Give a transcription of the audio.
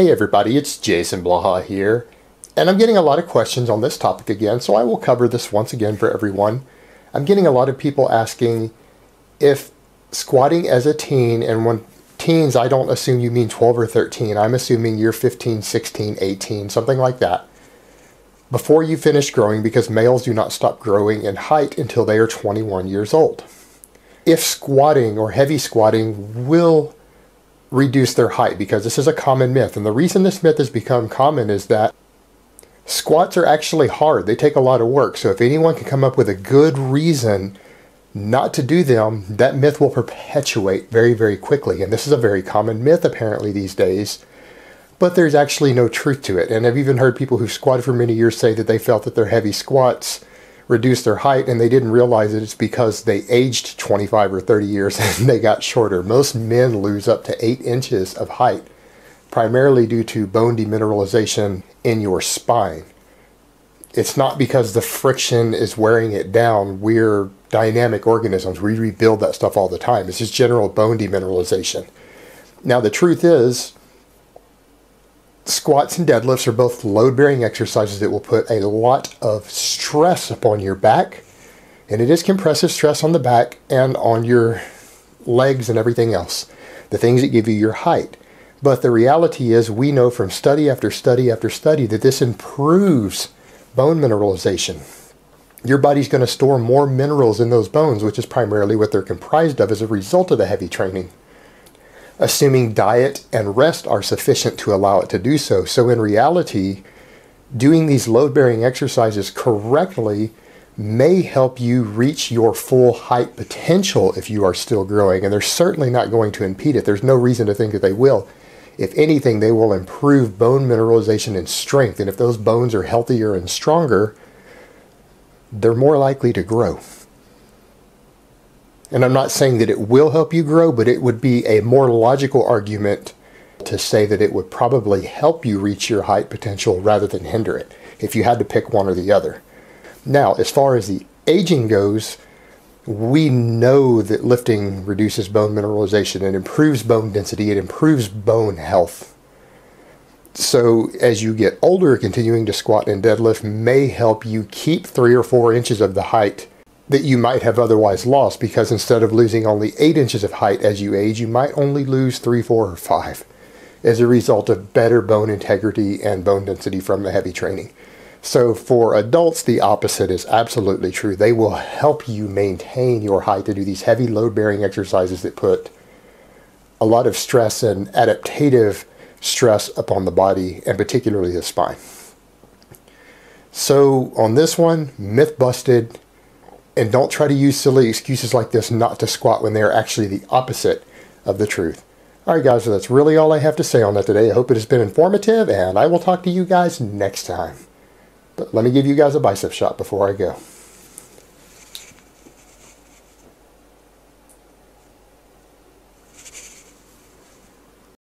Hey everybody, it's Jason Blaha here, and I'm getting a lot of questions on this topic again, so I will cover this once again for everyone. I'm getting a lot of people asking if squatting as a teen, and when teens, I don't assume you mean 12 or 13, I'm assuming you're 15, 16, 18, something like that, before you finish growing, because males do not stop growing in height until they are 21 years old. If squatting or heavy squatting will reduce their height, because this is a common myth, and the reason this myth has become common is that squats are actually hard. They take a lot of work, so if anyone can come up with a good reason not to do them, that myth will perpetuate very, very quickly. And this is a very common myth apparently these days, but there's actually no truth to it. And I've even heard people who squatted for many years say that they felt that their heavy squats reduced their height, and they didn't realize that it's because they aged 25 or 30 years and they got shorter. Most men lose up to 8 inches of height, primarily due to bone demineralization in your spine. It's not because the friction is wearing it down. We're dynamic organisms. We rebuild that stuff all the time. It's just general bone demineralization. Now, the truth is, squats and deadlifts are both load-bearing exercises that will put a lot of stress upon your back, and it is compressive stress on the back and on your legs and everything else, the things that give you your height. But the reality is, we know from study after study after study that this improves bone mineralization. Your body's going to store more minerals in those bones, which is primarily what they're comprised of as a result of the heavy training, assuming diet and rest are sufficient to allow it to do so. So in reality, doing these load-bearing exercises correctly may help you reach your full height potential if you are still growing, and they're certainly not going to impede it. There's no reason to think that they will. If anything, they will improve bone mineralization and strength, and if those bones are healthier and stronger, they're more likely to grow. And I'm not saying that it will help you grow, but it would be a more logical argument to say that it would probably help you reach your height potential rather than hinder it, if you had to pick one or the other. Now, as far as the aging goes, we know that lifting reduces bone mineralization. It improves bone density. It improves bone health. So as you get older, continuing to squat and deadlift may help you keep 3 or 4 inches of the height that you might have otherwise lost, because instead of losing only 8 inches of height as you age, you might only lose 3, 4, or 5 as a result of better bone integrity and bone density from the heavy training. So for adults, the opposite is absolutely true. They will help you maintain your height to do these heavy load-bearing exercises that put a lot of stress and adaptive stress upon the body, and particularly the spine. So on this one, myth busted. And don't try to use silly excuses like this not to squat when they're actually the opposite of the truth. Alright guys, so that's really all I have to say on that today. I hope it has been informative, and I will talk to you guys next time. But let me give you guys a bicep shot before I go.